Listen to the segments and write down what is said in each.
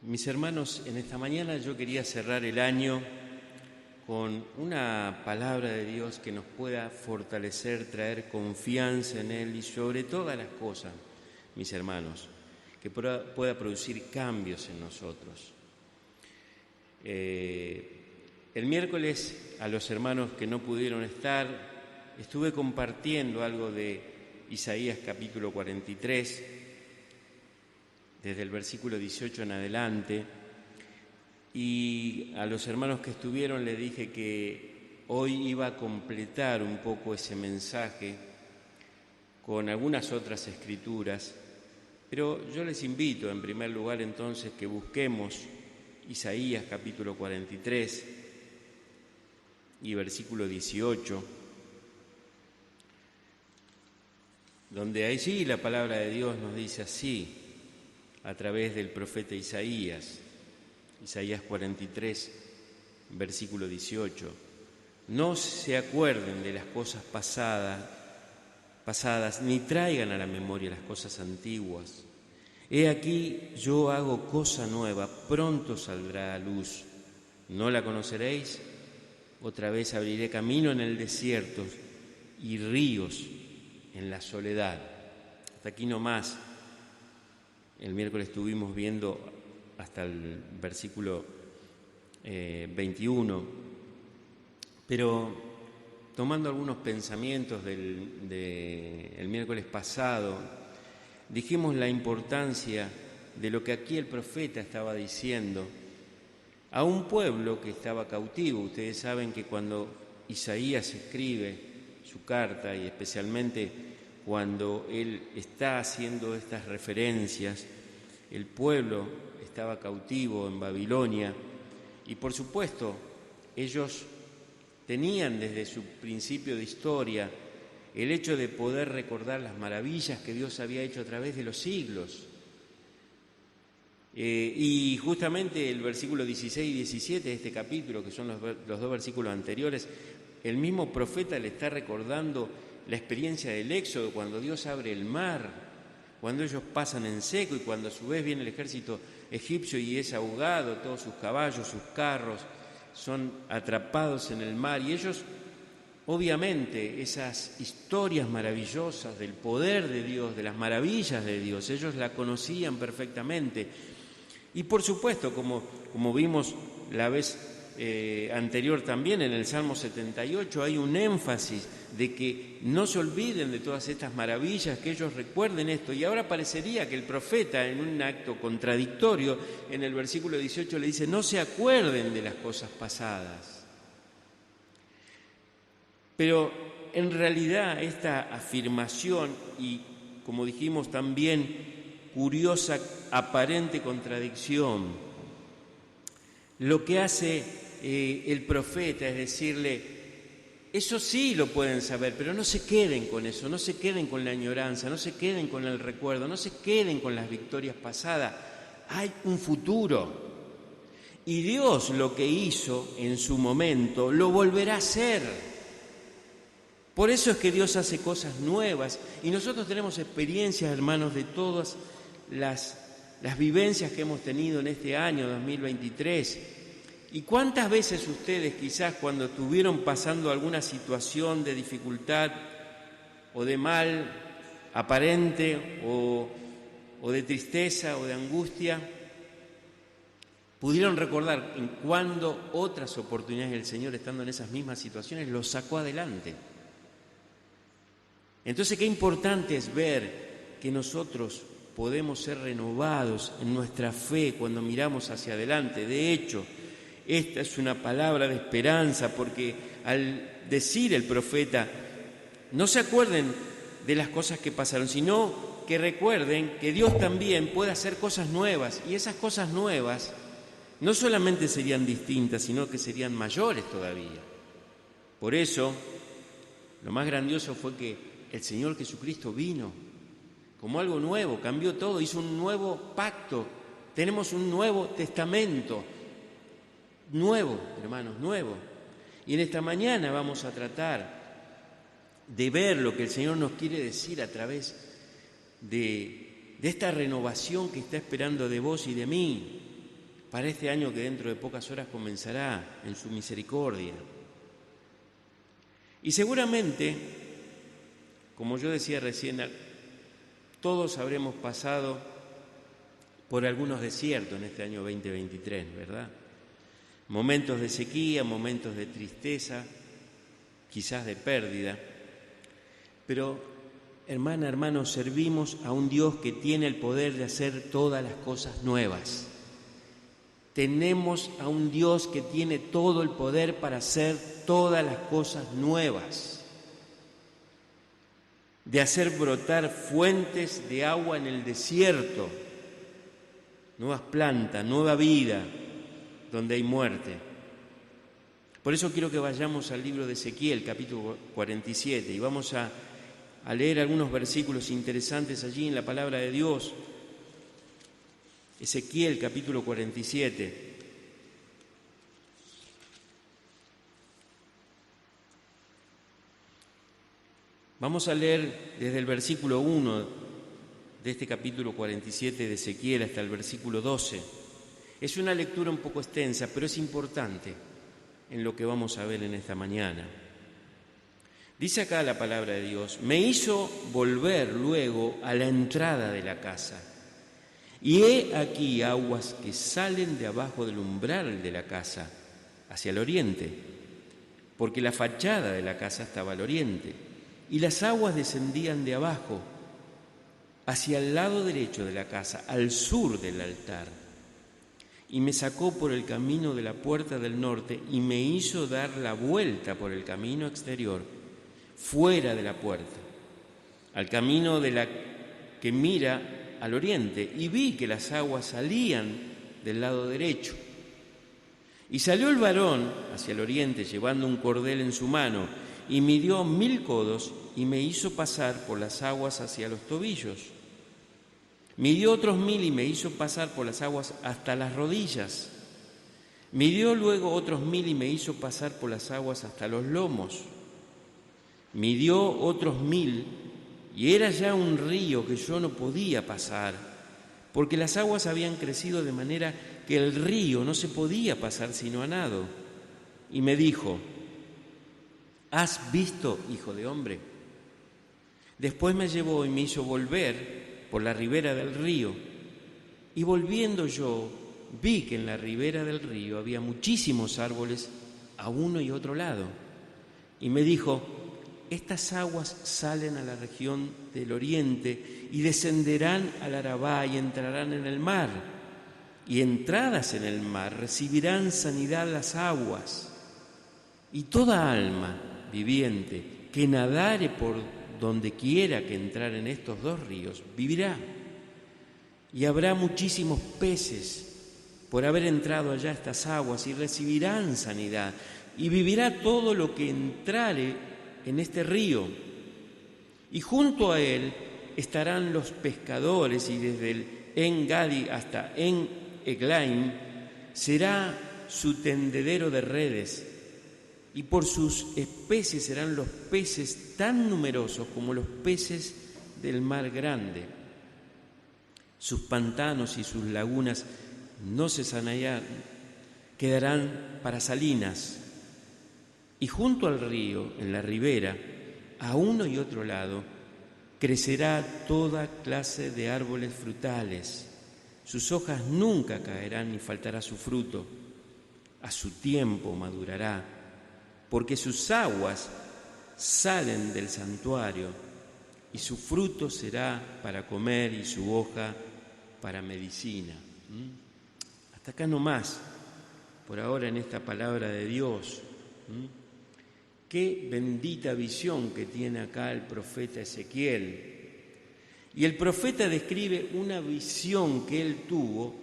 Mis hermanos, en esta mañana yo quería cerrar el año con una palabra de Dios que nos pueda fortalecer, traer confianza en Él y sobre todas las cosas, mis hermanos, que pueda producir cambios en nosotros. El miércoles a los hermanos que no pudieron estar, estuve compartiendo algo de Isaías capítulo 43, desde el versículo 18 en adelante, y a los hermanos que estuvieron les dije que hoy iba a completar un poco ese mensaje con algunas otras escrituras, pero yo les invito en primer lugar entonces que busquemos Isaías capítulo 43 y versículo 18, donde allí la palabra de Dios nos dice así, a través del profeta Isaías 43, versículo 18. No se acuerden de las cosas pasadas, ni traigan a la memoria las cosas antiguas. He aquí, yo hago cosa nueva, pronto saldrá a luz. ¿No la conoceréis? Otra vez abriré camino en el desierto y ríos en la soledad. Hasta aquí nomás. El miércoles estuvimos viendo hasta el versículo 21, pero tomando algunos pensamientos del miércoles pasado, dijimos la importancia de lo que aquí el profeta estaba diciendo a un pueblo que estaba cautivo. Ustedes saben que cuando Isaías escribe su carta, y especialmente cuando él está haciendo estas referencias, el pueblo estaba cautivo en Babilonia y por supuesto ellos tenían desde su principio de historia el hecho de poder recordar las maravillas que Dios había hecho a través de los siglos. Y justamente el versículo 16 y 17 de este capítulo, que son los dos versículos anteriores, el mismo profeta le está recordando la experiencia del Éxodo, cuando Dios abre el mar, cuando ellos pasan en seco y cuando a su vez viene el ejército egipcio y es ahogado, todos sus caballos, sus carros son atrapados en el mar. Y ellos, obviamente, esas historias maravillosas del poder de Dios, de las maravillas de Dios, ellos la conocían perfectamente. Y por supuesto, como vimos la vez anterior también en el Salmo 78, hay un énfasis de que no se olviden de todas estas maravillas, que ellos recuerden esto. Y ahora parecería que el profeta, en un acto contradictorio, en el versículo 18 le dice, no se acuerden de las cosas pasadas. Pero en realidad esta afirmación, y como dijimos también, curiosa, aparente contradicción, lo que hace el profeta es decirle, eso sí lo pueden saber, pero no se queden con eso, no se queden con la añoranza, no se queden con el recuerdo, no se queden con las victorias pasadas. Hay un futuro. Y Dios lo que hizo en su momento lo volverá a hacer. Por eso es que Dios hace cosas nuevas. Y nosotros tenemos experiencias, hermanos, de todas las vivencias que hemos tenido en este año 2023. ¿Y cuántas veces ustedes quizás cuando estuvieron pasando alguna situación de dificultad o de mal aparente o de tristeza o de angustia, pudieron recordar en cuándo otras oportunidades el Señor, estando en esas mismas situaciones, los sacó adelante? Entonces, qué importante es ver que nosotros podemos ser renovados en nuestra fe cuando miramos hacia adelante. De hecho, esta es una palabra de esperanza, porque al decir el profeta, no se acuerden de las cosas que pasaron, sino que recuerden que Dios también puede hacer cosas nuevas, y esas cosas nuevas no solamente serían distintas, sino que serían mayores todavía. Por eso, lo más grandioso fue que el Señor Jesucristo vino como algo nuevo, cambió todo, hizo un nuevo pacto, tenemos un nuevo testamento. Nuevo, hermanos, nuevo. Y en esta mañana vamos a tratar de ver lo que el Señor nos quiere decir a través de esta renovación que está esperando de vos y de mí. para este año que dentro de pocas horas comenzará en su misericordia. Y seguramente, como yo decía recién, todos habremos pasado por algunos desiertos en este año 2023, ¿verdad? Momentos de sequía, momentos de tristeza, quizás de pérdida. Pero, hermana, hermano, servimos a un Dios que tiene el poder de hacer todas las cosas nuevas. Tenemos a un Dios que tiene todo el poder para hacer todas las cosas nuevas, de hacer brotar fuentes de agua en el desierto, nuevas plantas, nueva vida, donde hay muerte. Por eso quiero que vayamos al libro de Ezequiel, capítulo 47, y vamos a leer algunos versículos interesantes allí en la palabra de Dios. Ezequiel, capítulo 47. Vamos a leer desde el versículo 1 de este capítulo 47 de Ezequiel hasta el versículo 12. Es una lectura un poco extensa, pero es importante en lo que vamos a ver en esta mañana. Dice acá la palabra de Dios: me hizo volver luego a la entrada de la casa, y he aquí aguas que salen de abajo del umbral de la casa, hacia el oriente, porque la fachada de la casa estaba al oriente, y las aguas descendían de abajo, hacia el lado derecho de la casa, al sur del altar. Y me sacó por el camino de la puerta del norte y me hizo dar la vuelta por el camino exterior, fuera de la puerta, al camino de la que mira al oriente, y vi que las aguas salían del lado derecho. Y salió el varón hacia el oriente llevando un cordel en su mano, y midió 1000 codos y me hizo pasar por las aguas hacia los tobillos. Midió otros 1000 y me hizo pasar por las aguas hasta las rodillas. Midió luego otros 1000 y me hizo pasar por las aguas hasta los lomos. Midió otros 1000 y era ya un río que yo no podía pasar, porque las aguas habían crecido de manera que el río no se podía pasar sino a nado. Y me dijo: ¿has visto, hijo de hombre? Después me llevó y me hizo volver por la ribera del río, y volviendo yo vi que en la ribera del río había muchísimos árboles a uno y otro lado. Y me dijo: estas aguas salen a la región del oriente y descenderán al Arabá y entrarán en el mar, y entradas en el mar recibirán sanidad las aguas, y toda alma viviente que nadare por donde quiera que entrar en estos dos ríos vivirá. Y habrá muchísimos peces por haber entrado allá estas aguas, y recibirán sanidad, y vivirá todo lo que entrare en este río. Y junto a él estarán los pescadores, y desde el En-Gadi hasta En-Eglaim será su tendedero de redes, y por sus especies serán los peces tan numerosos como los peces del mar grande. Sus pantanos y sus lagunas no se sanearán, quedarán para salinas. Y junto al río, en la ribera, a uno y otro lado, crecerá toda clase de árboles frutales. Sus hojas nunca caerán ni faltará su fruto. A su tiempo madurará, porque sus aguas salen del santuario, y su fruto será para comer y su hoja para medicina. Hasta acá nomás, por ahora en esta palabra de Dios. Qué bendita visión que tiene acá el profeta Ezequiel. Y el profeta describe una visión que él tuvo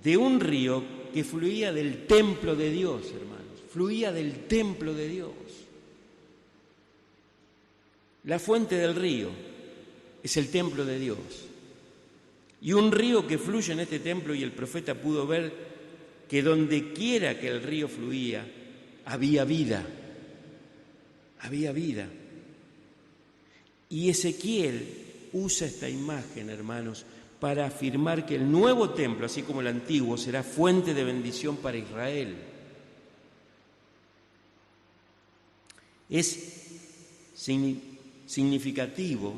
de un río que fluía del templo de Dios, hermanos. Fluía del templo de Dios. La fuente del río es el templo de Dios. Y un río que fluye en este templo, y el profeta pudo ver que donde quiera que el río fluía, había vida. Había vida. Y Ezequiel usa esta imagen, hermanos, para afirmar que el nuevo templo, así como el antiguo, será fuente de bendición para Israel. Es significativo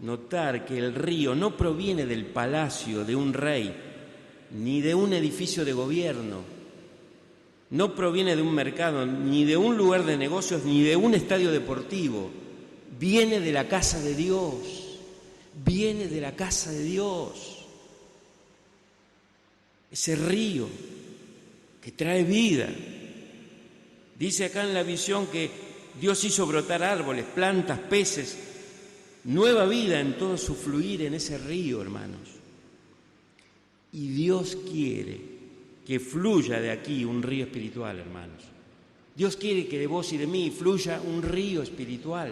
notar que el río no proviene del palacio de un rey, ni de un edificio de gobierno, no proviene de un mercado, ni de un lugar de negocios, ni de un estadio deportivo. Viene de la casa de Dios, viene de la casa de Dios. Ese río que trae vida. Dice acá en la visión que Dios hizo brotar árboles, plantas, peces, nueva vida en todo su fluir en ese río, hermanos. Y Dios quiere que fluya de aquí un río espiritual, hermanos. Dios quiere que de vos y de mí fluya un río espiritual.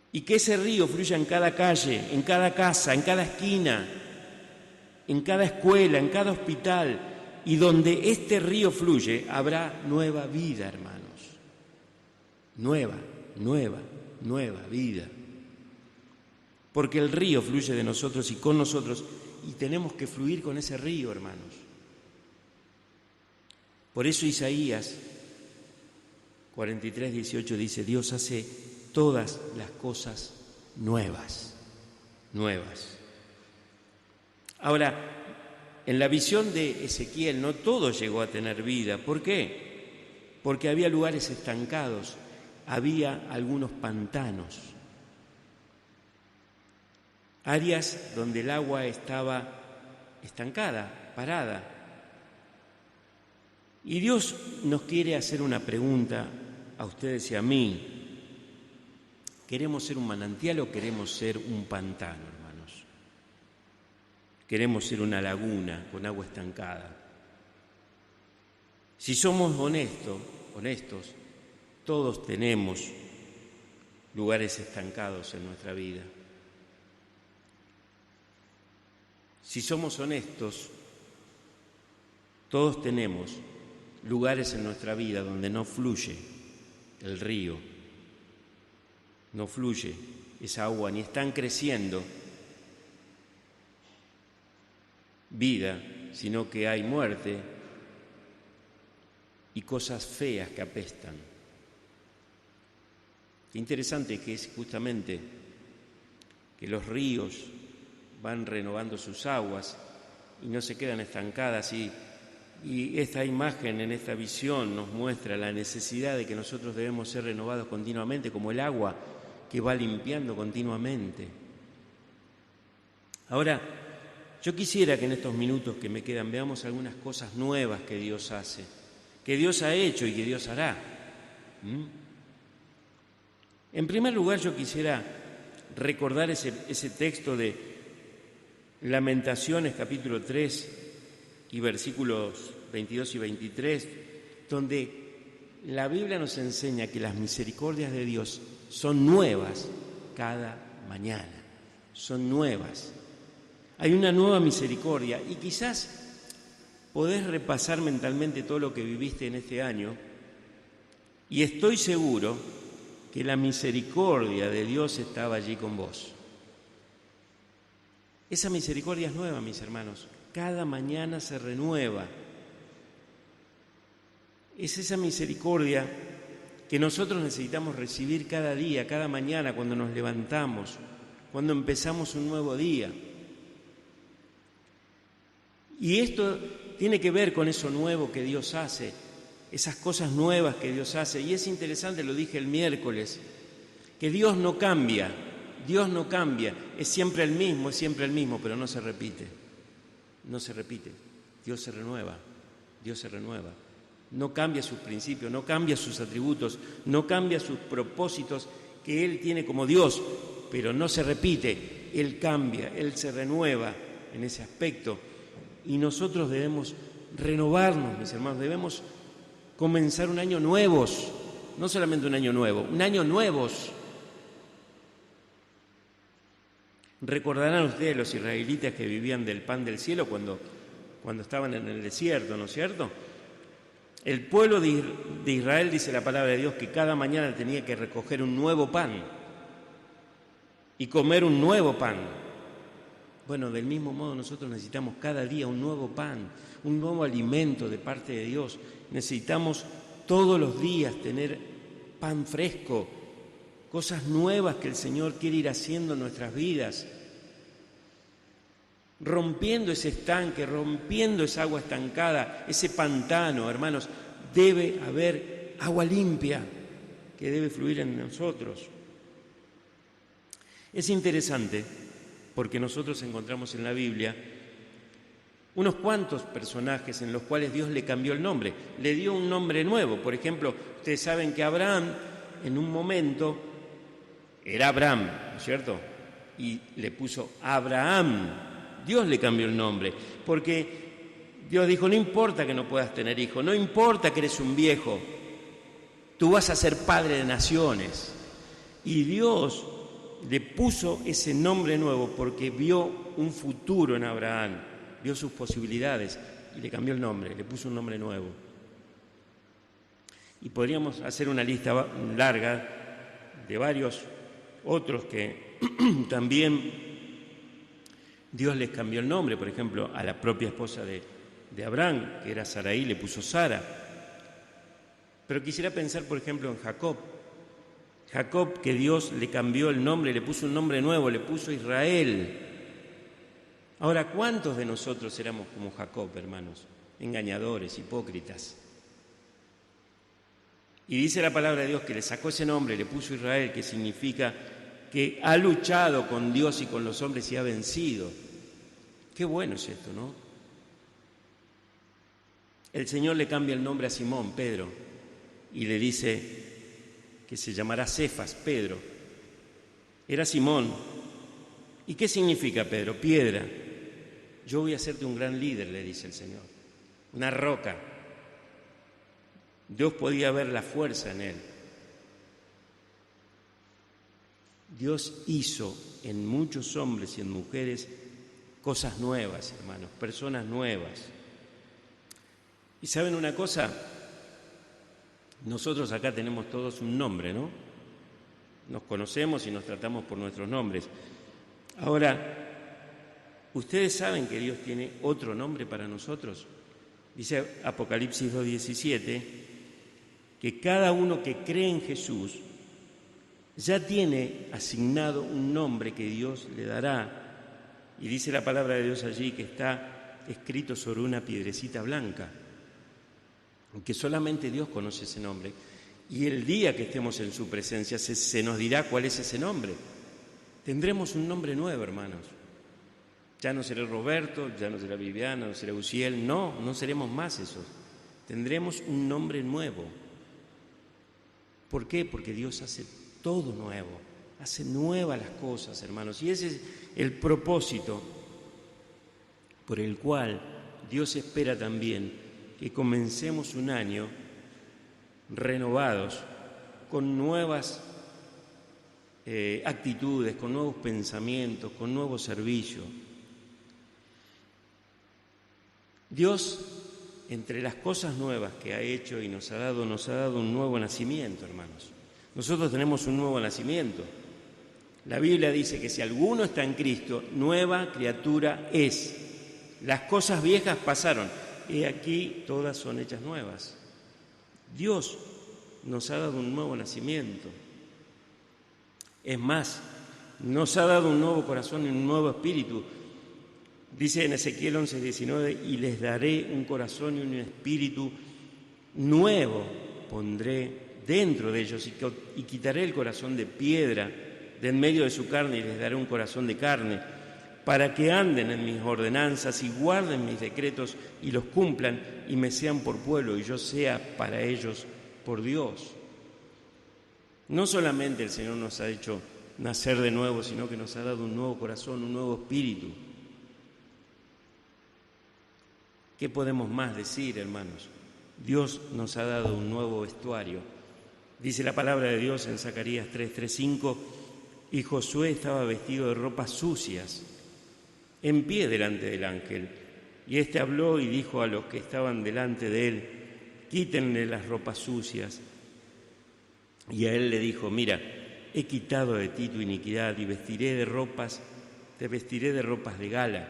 Y que ese río fluya en cada calle, en cada casa, en cada esquina, en cada escuela, en cada hospital. Y donde este río fluye, habrá nueva vida, hermanos. Nueva vida. Porque el río fluye de nosotros y con nosotros, y tenemos que fluir con ese río, hermanos. Por eso Isaías 43:18 dice: Dios hace todas las cosas nuevas. Ahora, en la visión de Ezequiel no todo llegó a tener vida. ¿Por qué? Porque había lugares estancados, había algunos pantanos, áreas donde el agua estaba estancada, parada. Y Dios nos quiere hacer una pregunta a ustedes y a mí. ¿Queremos ser un manantial o queremos ser un pantano, hermanos? Queremos ser una laguna con agua estancada. Si somos honestos, todos tenemos lugares estancados en nuestra vida. Si somos honestos, todos tenemos lugares en nuestra vida donde no fluye el río, no fluye esa agua, ni están creciendo vida, sino que hay muerte y cosas feas que apestan. Qué interesante que es justamente que los ríos van renovando sus aguas y no se quedan estancadas, y esta imagen en esta visión nos muestra la necesidad de que nosotros debemos ser renovados continuamente, como el agua que va limpiando continuamente. Ahora, yo quisiera que en estos minutos que me quedan veamos algunas cosas nuevas que Dios hace, que Dios ha hecho y que Dios hará. En primer lugar, yo quisiera recordar ese texto de Lamentaciones, capítulo 3, y versículos 22 y 23, donde la Biblia nos enseña que las misericordias de Dios son nuevas cada mañana, son nuevas. Hay una nueva misericordia y quizás podés repasar mentalmente todo lo que viviste en este año y estoy seguro que la misericordia de Dios estaba allí con vos. Esa misericordia es nueva, mis hermanos. Cada mañana se renueva. Es esa misericordia que nosotros necesitamos recibir cada día, cada mañana, cuando nos levantamos, cuando empezamos un nuevo día. Y esto tiene que ver con eso nuevo que Dios hace, esas cosas nuevas que Dios hace. Y es interesante, lo dije el miércoles, que Dios no cambia, es siempre el mismo, pero no se repite. Dios se renueva. No cambia sus principios, no cambia sus atributos, no cambia sus propósitos que Él tiene como Dios, pero no se repite. Él cambia, Él se renueva en ese aspecto. Y nosotros debemos renovarnos, mis hermanos, debemos comenzar un año nuevos, no solamente un año nuevo, un año nuevos. Recordarán ustedes los israelitas que vivían del pan del cielo cuando estaban en el desierto, ¿no es cierto? El pueblo de Israel, dice la palabra de Dios, que cada mañana tenía que recoger un nuevo pan y comer un nuevo pan. Bueno, del mismo modo nosotros necesitamos cada día un nuevo pan, un nuevo alimento de parte de Dios. Necesitamos todos los días tener pan fresco, cosas nuevas que el Señor quiere ir haciendo en nuestras vidas, rompiendo ese estanque, rompiendo esa agua estancada, ese pantano, hermanos. Debe haber agua limpia que debe fluir en nosotros. Es interesante porque nosotros encontramos en la Biblia unos cuantos personajes en los cuales Dios le cambió el nombre, le dio un nombre nuevo. Por ejemplo, ustedes saben que Abraham en un momento era Abraham, ¿no es cierto? Y le puso Abraham. Dios le cambió el nombre porque Dios dijo, no importa que no puedas tener hijos, no importa que eres un viejo, tú vas a ser padre de naciones. Y Dios le puso ese nombre nuevo porque vio un futuro en Abraham, vio sus posibilidades y le cambió el nombre, le puso un nombre nuevo. Y podríamos hacer una lista larga de varios otros que también Dios les cambió el nombre. Por ejemplo, a la propia esposa de Abraham, que era Sarai, le puso Sara. Pero quisiera pensar, por ejemplo, en Jacob. Jacob, que Dios le cambió el nombre, le puso un nombre nuevo, le puso Israel. Ahora, ¿cuántos de nosotros éramos como Jacob, hermanos? Engañadores, hipócritas. Y dice la palabra de Dios que le sacó ese nombre, le puso Israel, que significa que ha luchado con Dios y con los hombres y ha vencido. Qué bueno es esto, ¿no? El Señor le cambia el nombre a Simón, Pedro, y le dice que se llamará Cefas, Pedro. Era Simón. ¿Y qué significa Pedro? Piedra. Yo voy a hacerte un gran líder, le dice el Señor. Una roca. Dios podía ver la fuerza en él. Dios hizo en muchos hombres y en mujeres cosas nuevas, hermanos, personas nuevas. ¿Y saben una cosa? Nosotros acá tenemos todos un nombre, ¿no? Nos conocemos y nos tratamos por nuestros nombres. Ahora, ¿ustedes saben que Dios tiene otro nombre para nosotros? Dice Apocalipsis 2:17 que cada uno que cree en Jesús ya tiene asignado un nombre que Dios le dará. Y dice la palabra de Dios allí que está escrito sobre una piedrecita blanca, que solamente Dios conoce ese nombre. Y el día que estemos en su presencia se nos dirá cuál es ese nombre. Tendremos un nombre nuevo, hermanos. Ya no será Roberto, ya no será Viviana, no será Uciel, no seremos más esos. Tendremos un nombre nuevo. ¿Por qué? Porque Dios hace todo nuevo, hace nuevas las cosas, hermanos. Y ese es el propósito por el cual Dios espera también que comencemos un año renovados, con nuevas actitudes, con nuevos pensamientos, con nuevo servicio. Dios, entre las cosas nuevas que ha hecho y nos ha dado un nuevo nacimiento, hermanos. Nosotros tenemos un nuevo nacimiento. La Biblia dice que si alguno está en Cristo, nueva criatura es. Las cosas viejas pasaron, y aquí todas son hechas nuevas. Dios nos ha dado un nuevo nacimiento. Es más, nos ha dado un nuevo corazón y un nuevo espíritu. Dice en Ezequiel 11:19, y les daré un corazón y un espíritu nuevo, pondré dentro de ellos y quitaré el corazón de piedra de en medio de su carne y les daré un corazón de carne, para que anden en mis ordenanzas y guarden mis decretos y los cumplan y me sean por pueblo y yo sea para ellos por Dios. No solamente el Señor nos ha hecho nacer de nuevo, sino que nos ha dado un nuevo corazón, un nuevo espíritu. ¿Qué podemos más decir, hermanos? Dios nos ha dado un nuevo vestuario. Dice la palabra de Dios en Zacarías 3:5, y Josué estaba vestido de ropas sucias, en pie delante del ángel. Y éste habló y dijo a los que estaban delante de él, quítenle las ropas sucias. Y a él le dijo, mira, he quitado de ti tu iniquidad y vestiré de ropas te vestiré de ropas de gala.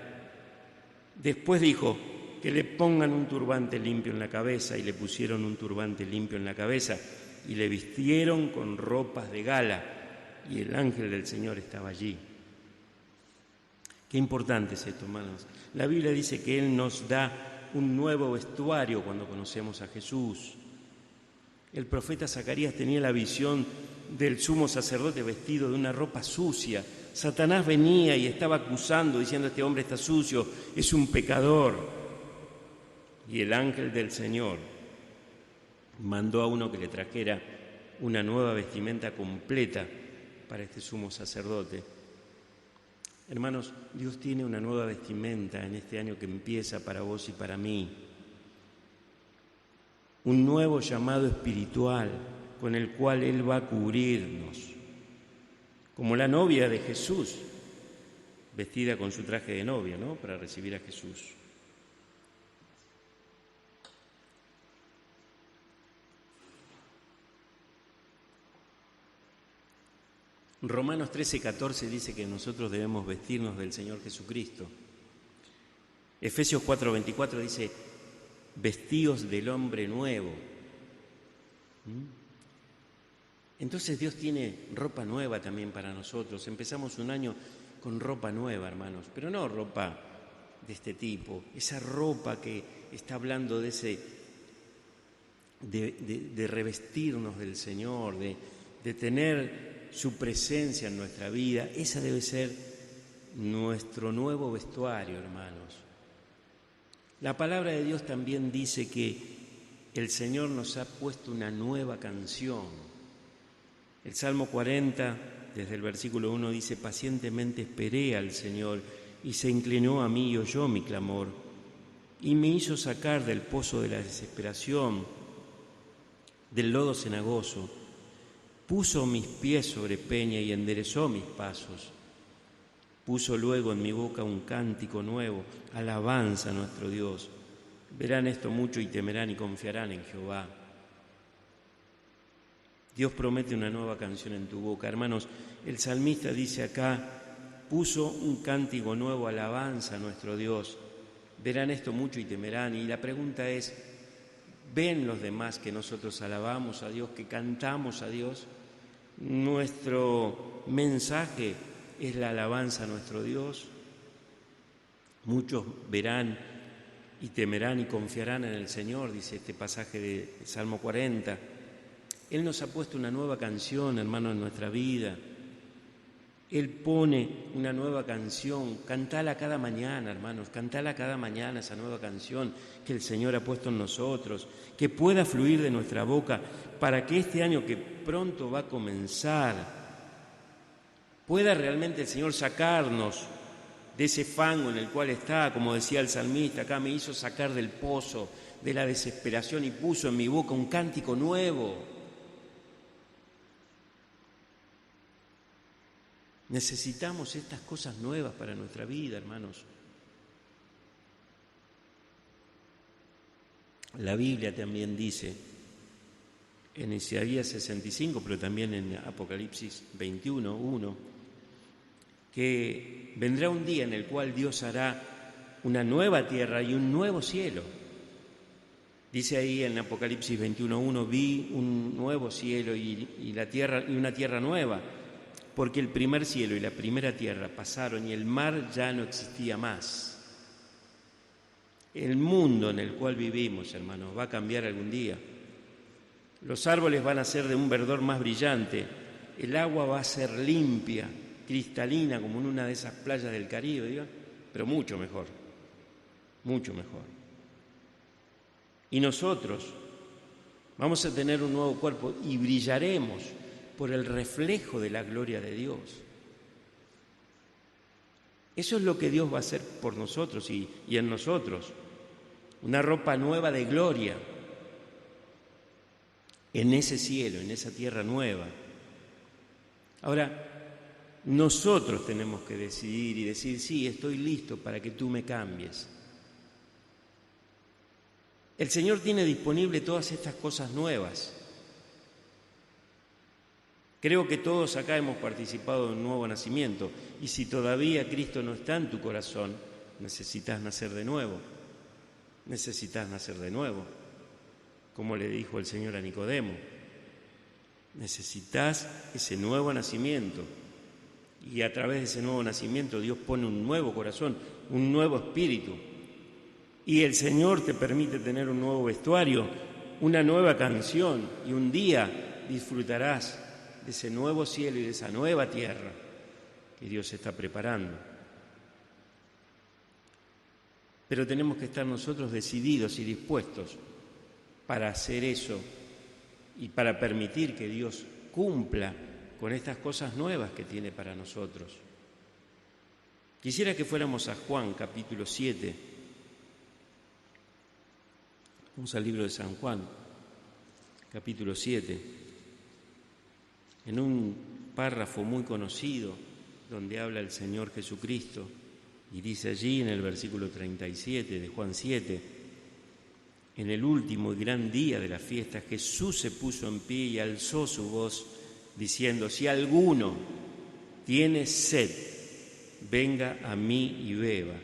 Después dijo que le pongan un turbante limpio en la cabeza, y le pusieron un turbante limpio en la cabeza y le vistieron con ropas de gala, y el ángel del Señor estaba allí. Qué importante es esto, hermanos. La Biblia dice que Él nos da un nuevo vestuario cuando conocemos a Jesús. El profeta Zacarías tenía la visión del sumo sacerdote vestido de una ropa sucia. Satanás venía y estaba acusando, diciendo: este hombre está sucio, es un pecador. Y el ángel del Señor mandó a uno que le trajera una nueva vestimenta completa para este sumo sacerdote. Hermanos, Dios tiene una nueva vestimenta en este año que empieza para vos y para mí. Un nuevo llamado espiritual con el cual Él va a cubrirnos. Como la novia de Jesús, vestida con su traje de novia, ¿no?, para recibir a Jesús. Romanos 13:14 dice que nosotros debemos vestirnos del Señor Jesucristo. Efesios 4:24 dice: vestíos del hombre nuevo. Entonces Dios tiene ropa nueva también para nosotros. Empezamos un año con ropa nueva, hermanos, pero no ropa de este tipo. Esa ropa que está hablando de revestirnos del Señor, de tener su presencia en nuestra vida. Esa debe ser nuestro nuevo vestuario, hermanos. La palabra de Dios también dice que el Señor nos ha puesto una nueva canción. El Salmo 40, desde el versículo 1, dice: pacientemente esperé al Señor, y se inclinó a mí y oyó mi clamor, y me hizo sacar del pozo de la desesperación, del lodo cenagoso. Puso mis pies sobre peña y enderezó mis pasos. Puso luego en mi boca un cántico nuevo, alabanza a nuestro Dios. Verán esto mucho y temerán y confiarán en Jehová. Dios promete una nueva canción en tu boca. Hermanos, el salmista dice acá: puso un cántico nuevo, alabanza a nuestro Dios. Verán esto mucho y temerán. Y la pregunta es: ¿ven los demás que nosotros alabamos a Dios, que cantamos a Dios? Nuestro mensaje es la alabanza a nuestro Dios. Muchos verán y temerán y confiarán en el Señor, dice este pasaje de Salmo 40. Él nos ha puesto una nueva canción, hermano, en nuestra vida. Él pone una nueva canción. Cantala cada mañana, hermanos, cantala cada mañana esa nueva canción que el Señor ha puesto en nosotros, que pueda fluir de nuestra boca, para que este año que pronto va a comenzar pueda realmente el Señor sacarnos de ese fango en el cual está. Como decía el salmista, acá me hizo sacar del pozo de la desesperación y puso en mi boca un cántico nuevo. Necesitamos estas cosas nuevas para nuestra vida, hermanos. La Biblia también dice, en Isaías 65, pero también en Apocalipsis 21:1, que vendrá un día en el cual Dios hará una nueva tierra y un nuevo cielo. Dice ahí en Apocalipsis 21:1: vi un nuevo cielo y una tierra nueva, porque el primer cielo y la primera tierra pasaron y el mar ya no existía más. El mundo en el cual vivimos, hermanos, va a cambiar algún día. Los árboles van a ser de un verdor más brillante, el agua va a ser limpia, cristalina, como en una de esas playas del Caribe, ¿diga? Pero mucho mejor, mucho mejor. Y nosotros vamos a tener un nuevo cuerpo y brillaremos por el reflejo de la gloria de Dios. Eso es lo que Dios va a hacer por nosotros y en nosotros. Una ropa nueva de gloria en ese cielo, en esa tierra nueva. Ahora, nosotros tenemos que decidir y decir: sí, estoy listo para que tú me cambies. El Señor tiene disponible todas estas cosas nuevas. Creo que todos acá hemos participado de un nuevo nacimiento, y si todavía Cristo no está en tu corazón, necesitas nacer de nuevo. Necesitas nacer de nuevo, como le dijo el Señor a Nicodemo. Necesitas ese nuevo nacimiento, y a través de ese nuevo nacimiento Dios pone un nuevo corazón, un nuevo espíritu, y el Señor te permite tener un nuevo vestuario, una nueva canción, y un día disfrutarás de ese nuevo cielo y de esa nueva tierra que Dios está preparando. Pero tenemos que estar nosotros decididos y dispuestos para hacer eso y para permitir que Dios cumpla con estas cosas nuevas que tiene para nosotros. Quisiera que fuéramos a Juan, capítulo 7. Vamos al libro de San Juan, capítulo 7. En un párrafo muy conocido donde habla el Señor Jesucristo, y dice allí en el versículo 37 de Juan 7: en el último y gran día de la fiesta, Jesús se puso en pie y alzó su voz, diciendo: si alguno tiene sed, venga a mí y beba.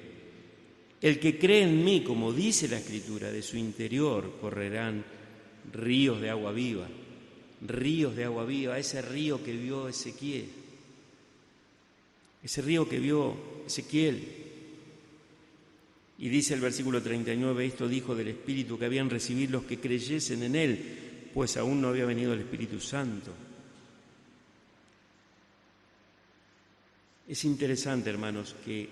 El que cree en mí, como dice la Escritura, de su interior correrán ríos de agua viva. Ríos de agua viva, ese río que vio Ezequiel. Ese río que vio Ezequiel. Y dice el versículo 39, esto dijo del Espíritu que habían recibido los que creyesen en Él, pues aún no había venido el Espíritu Santo. Es interesante, hermanos, que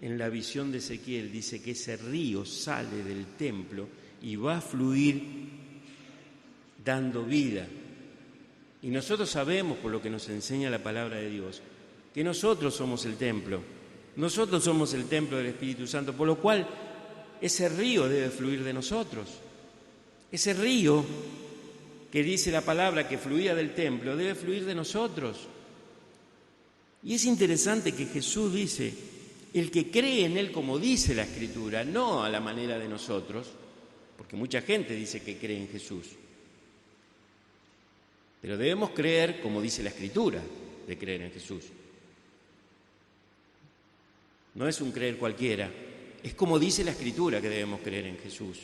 en la visión de Ezequiel dice que ese río sale del templo y va a fluir dando vida. Y nosotros sabemos, por lo que nos enseña la palabra de Dios, que nosotros somos el templo. Nosotros somos el templo del Espíritu Santo, por lo cual ese río debe fluir de nosotros. Ese río que dice la palabra que fluía del templo debe fluir de nosotros. Y es interesante que Jesús dice: el que cree en Él, como dice la Escritura, no a la manera de nosotros, porque mucha gente dice que cree en Jesús. Pero debemos creer como dice la Escritura de creer en Jesús. No es un creer cualquiera, es como dice la Escritura que debemos creer en Jesús.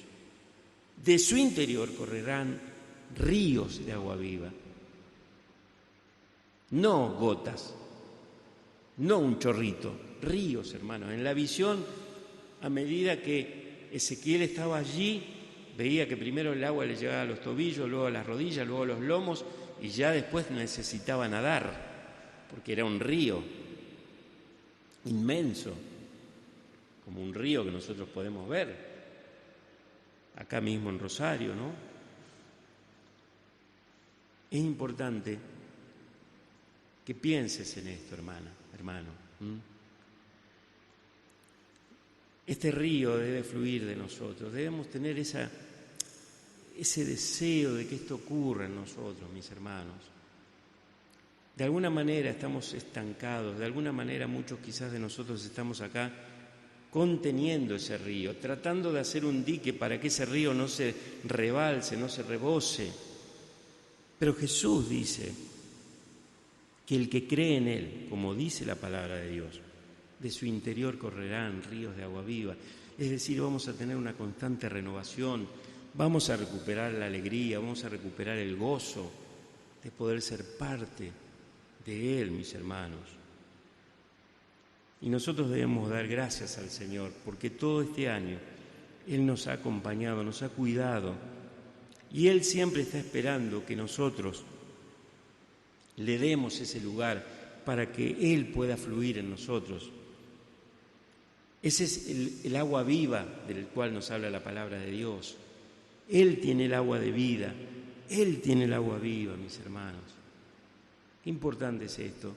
De su interior correrán ríos de agua viva. No gotas, no un chorrito, ríos, hermanos. En la visión, a medida que Ezequiel estaba allí, veía que primero el agua le llegaba a los tobillos, luego a las rodillas, luego a los lomos, y ya después necesitaba nadar, porque era un río inmenso, como un río que nosotros podemos ver acá mismo en Rosario, ¿no? Es importante que pienses en esto, hermano. Este río debe fluir de nosotros, debemos tener ese deseo de que esto ocurra en nosotros, mis hermanos. De alguna manera estamos estancados, de alguna manera muchos quizás de nosotros estamos acá conteniendo ese río, tratando de hacer un dique para que ese río no se rebalse, no se rebose. Pero Jesús dice que el que cree en Él, como dice la palabra de Dios, de su interior correrán ríos de agua viva. Es decir, vamos a tener una constante renovación, vamos a recuperar la alegría, vamos a recuperar el gozo de poder ser parte de Él, mis hermanos. Y nosotros debemos dar gracias al Señor, porque todo este año Él nos ha acompañado, nos ha cuidado, y Él siempre está esperando que nosotros le demos ese lugar para que Él pueda fluir en nosotros. Ese es el agua viva del cual nos habla la palabra de Dios. Él tiene el agua de vida, Él tiene el agua viva, mis hermanos. Qué importante es esto.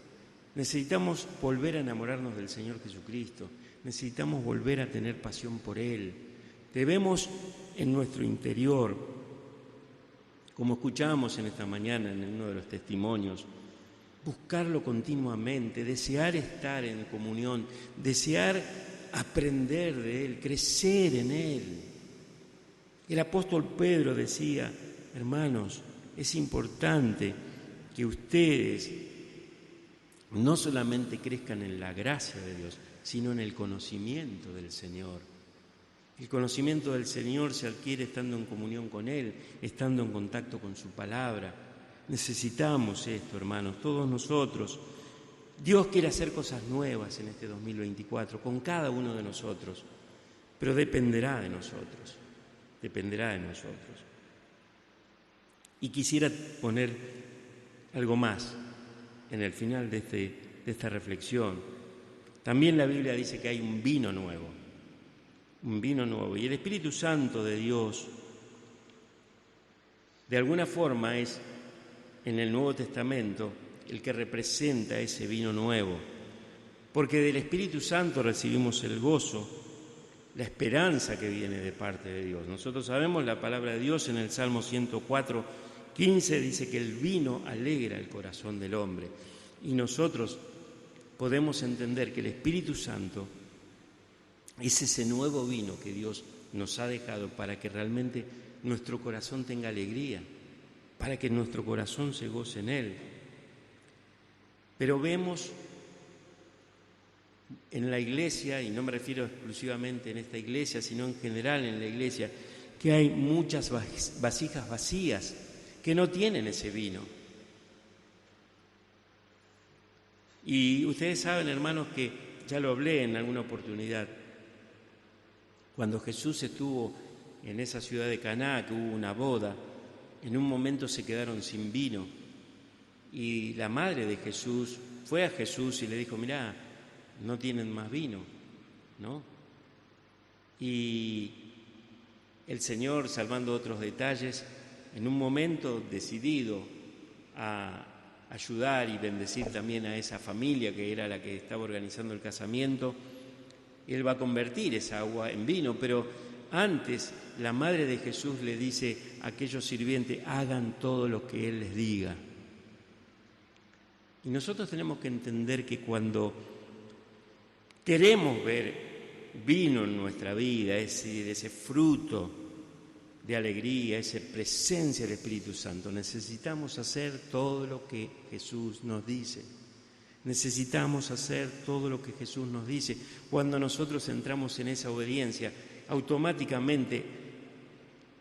Necesitamos volver a enamorarnos del Señor Jesucristo, necesitamos volver a tener pasión por Él. Debemos en nuestro interior, como escuchábamos en esta mañana en uno de los testimonios, buscarlo continuamente, desear estar en comunión, desear aprender de Él, crecer en Él. El apóstol Pedro decía: hermanos, es importante que ustedes no solamente crezcan en la gracia de Dios, sino en el conocimiento del Señor. El conocimiento del Señor se adquiere estando en comunión con Él, estando en contacto con su palabra. Necesitamos esto, hermanos, todos nosotros. Dios quiere hacer cosas nuevas en este 2024 con cada uno de nosotros, pero dependerá de nosotros. Y quisiera poner algo más en el final de esta reflexión. También la Biblia dice que hay un vino nuevo, y el Espíritu Santo de Dios, de alguna forma, es en el Nuevo Testamento el que representa ese vino nuevo, porque del Espíritu Santo recibimos el gozo, la esperanza que viene de parte de Dios. Nosotros sabemos la palabra de Dios en el Salmo 104:15 dice que el vino alegra el corazón del hombre, y nosotros podemos entender que el Espíritu Santo es ese nuevo vino que Dios nos ha dejado para que realmente nuestro corazón tenga alegría, para que nuestro corazón se goce en Él. Pero vemos en la iglesia, y no me refiero exclusivamente en esta iglesia, sino en general en la iglesia, que hay muchas vasijas vacías que no tienen ese vino. Y ustedes saben, hermanos, que ya lo hablé en alguna oportunidad, cuando Jesús estuvo en esa ciudad de Caná, que hubo una boda, en un momento se quedaron sin vino, y la madre de Jesús fue a Jesús y le dijo: mirá, no tienen más vino, ¿no? Y el Señor, salvando otros detalles, en un momento decidido a ayudar y bendecir también a esa familia que era la que estaba organizando el casamiento, Él va a convertir esa agua en vino, pero antes la madre de Jesús le dice a aquellos sirvientes: hagan todo lo que Él les diga. Y nosotros tenemos que entender que cuando queremos ver vino en nuestra vida, es decir, ese fruto de alegría, esa presencia del Espíritu Santo, necesitamos hacer todo lo que Jesús nos dice. Necesitamos hacer todo lo que Jesús nos dice. Cuando nosotros entramos en esa obediencia, automáticamente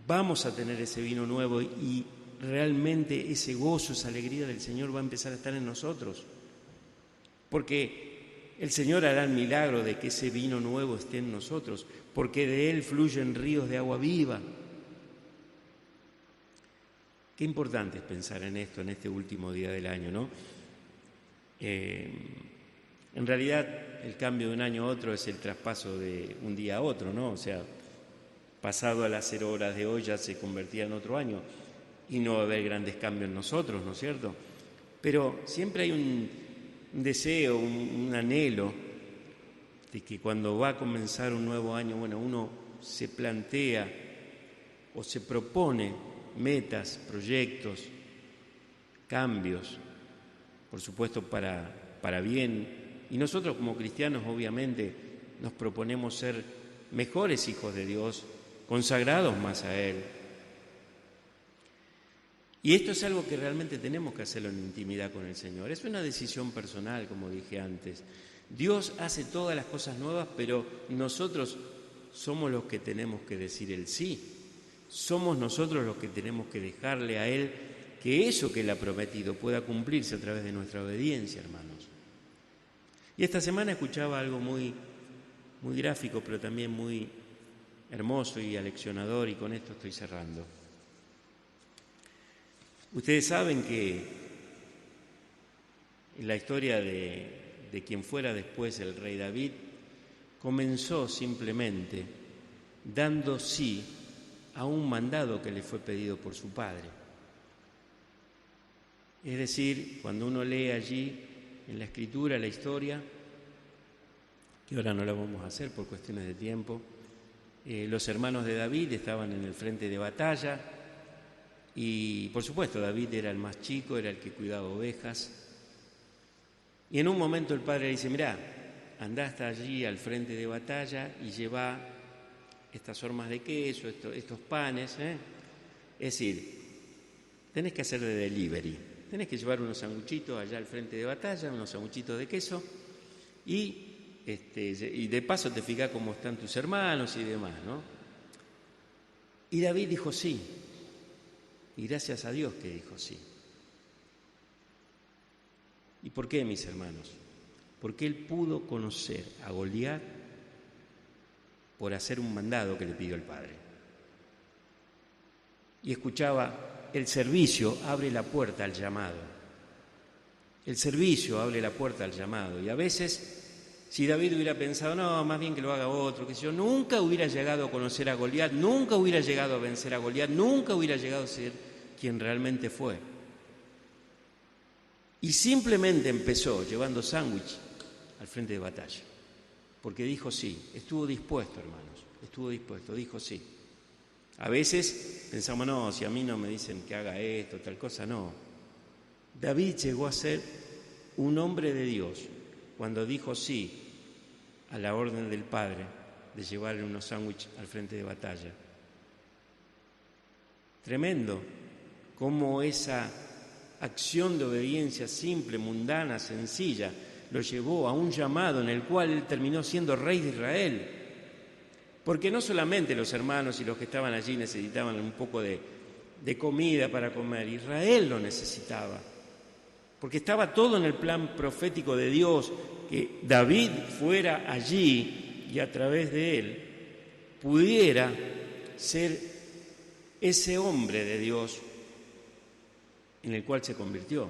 vamos a tener ese vino nuevo y realmente ese gozo, esa alegría del Señor va a empezar a estar en nosotros. Porque el Señor hará el milagro de que ese vino nuevo esté en nosotros, porque de Él fluyen ríos de agua viva. Qué importante es pensar en esto en este último día del año, ¿no? En realidad el cambio de un año a otro es el traspaso de un día a otro, ¿no? O sea, pasado a las 0 horas de hoy ya se convertía en otro año y no va a haber grandes cambios en nosotros, ¿no es cierto? Pero siempre hay un deseo, un anhelo de que cuando va a comenzar un nuevo año, bueno, uno se plantea o se propone metas, proyectos, cambios, por supuesto para bien. Y nosotros como cristianos obviamente nos proponemos ser mejores hijos de Dios, consagrados más a Él. Y esto es algo que realmente tenemos que hacerlo en intimidad con el Señor. Es una decisión personal, como dije antes. Dios hace todas las cosas nuevas, pero nosotros somos los que tenemos que decir el sí. Somos nosotros los que tenemos que dejarle a Él que eso que Él ha prometido pueda cumplirse a través de nuestra obediencia, hermanos. Y esta semana escuchaba algo muy gráfico, pero también muy hermoso y aleccionador, y con esto estoy cerrando. Ustedes saben que en la historia de quien fuera después el rey David, comenzó simplemente dando sí a un mandado que le fue pedido por su padre. Es decir, cuando uno lee allí en la Escritura, la historia, que ahora no la vamos a hacer por cuestiones de tiempo, los hermanos de David estaban en el frente de batalla y, por supuesto, David era el más chico, era el que cuidaba ovejas. Y en un momento el padre le dice: mirá, andá hasta allí al frente de batalla y lleva estas hormas de queso, estos panes, Es decir, tenés que hacer de delivery, tenés que llevar unos sanguchitos allá al frente de batalla, unos sanguchitos de queso, y de paso te fijás cómo están tus hermanos y demás, ¿no? Y David dijo sí, y gracias a Dios que dijo sí. ¿Y por qué, mis hermanos? Porque él pudo conocer a Goliat por hacer un mandado que le pidió el Padre. Y escuchaba, el servicio abre la puerta al llamado. El servicio abre la puerta al llamado. Y a veces, si David hubiera pensado, no, más bien que lo haga otro, que yo nunca hubiera llegado a conocer a Goliat, nunca hubiera llegado a vencer a Goliat, nunca hubiera llegado a ser quien realmente fue. Y simplemente empezó llevando sándwich al frente de batalla, porque dijo sí, estuvo dispuesto, hermanos, estuvo dispuesto, dijo sí. A veces pensamos, no, si a mí no me dicen que haga esto, tal cosa, no. David llegó a ser un hombre de Dios cuando dijo sí a la orden del Padre de llevarle unos sándwiches al frente de batalla. Tremendo cómo esa acción de obediencia simple, mundana, sencilla, lo llevó a un llamado en el cual él terminó siendo rey de Israel. Porque no solamente los hermanos y los que estaban allí necesitaban un poco de comida para comer, Israel lo necesitaba. Porque estaba todo en el plan profético de Dios, que David fuera allí y a través de él pudiera ser ese hombre de Dios en el cual se convirtió.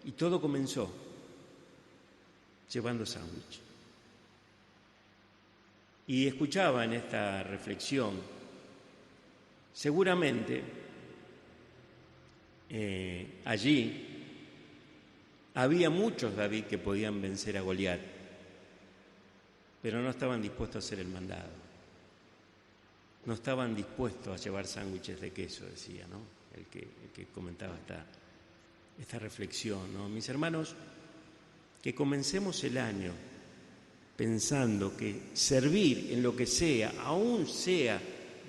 Y todo comenzó llevando sándwich. Y escuchaba en esta reflexión, seguramente allí había muchos David que podían vencer a Goliat, pero no estaban dispuestos a hacer el mandado. No estaban dispuestos a llevar sándwiches de queso, decía, ¿no? El que comentaba esta reflexión, ¿no? Mis hermanos, que comencemos el año pensando que servir en lo que sea, aún sea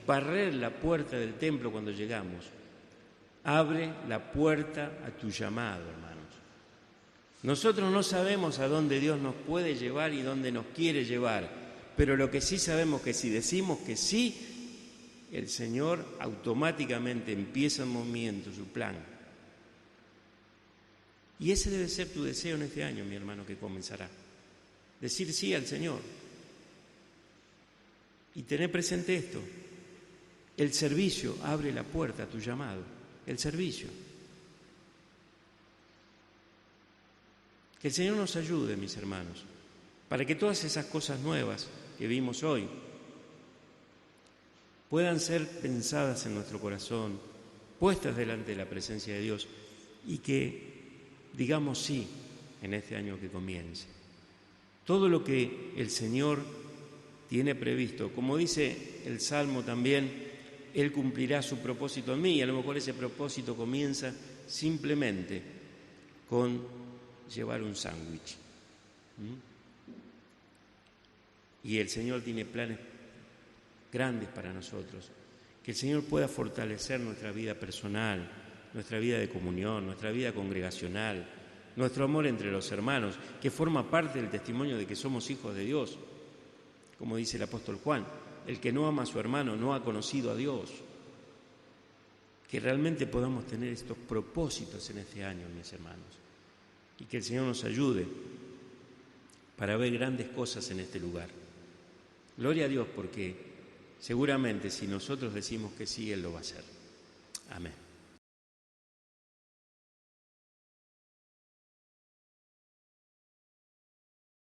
barrer la puerta del templo cuando llegamos, abre la puerta a tu llamado, hermanos. Nosotros no sabemos a dónde Dios nos puede llevar y dónde nos quiere llevar, pero lo que sí sabemos es que si decimos que sí, el Señor automáticamente empieza en movimiento su plan. Y ese debe ser tu deseo en este año, mi hermano, que comenzará. Decir sí al Señor. Y tener presente esto. El servicio abre la puerta a tu llamado. El servicio. Que el Señor nos ayude, mis hermanos, para que todas esas cosas nuevas que vimos hoy puedan ser pensadas en nuestro corazón, puestas delante de la presencia de Dios y que digamos sí en este año que comience. Todo lo que el Señor tiene previsto, como dice el Salmo también, Él cumplirá su propósito en mí, y a lo mejor ese propósito comienza simplemente con llevar un sándwich. Y el Señor tiene planes grandes para nosotros, que el Señor pueda fortalecer nuestra vida personal, nuestra vida de comunión, nuestra vida congregacional, nuestro amor entre los hermanos, que forma parte del testimonio de que somos hijos de Dios. Como dice el apóstol Juan, el que no ama a su hermano no ha conocido a Dios. Que realmente podamos tener estos propósitos en este año, mis hermanos, y que el Señor nos ayude para ver grandes cosas en este lugar. Gloria a Dios, porque seguramente si nosotros decimos que sí, Él lo va a hacer. Amén.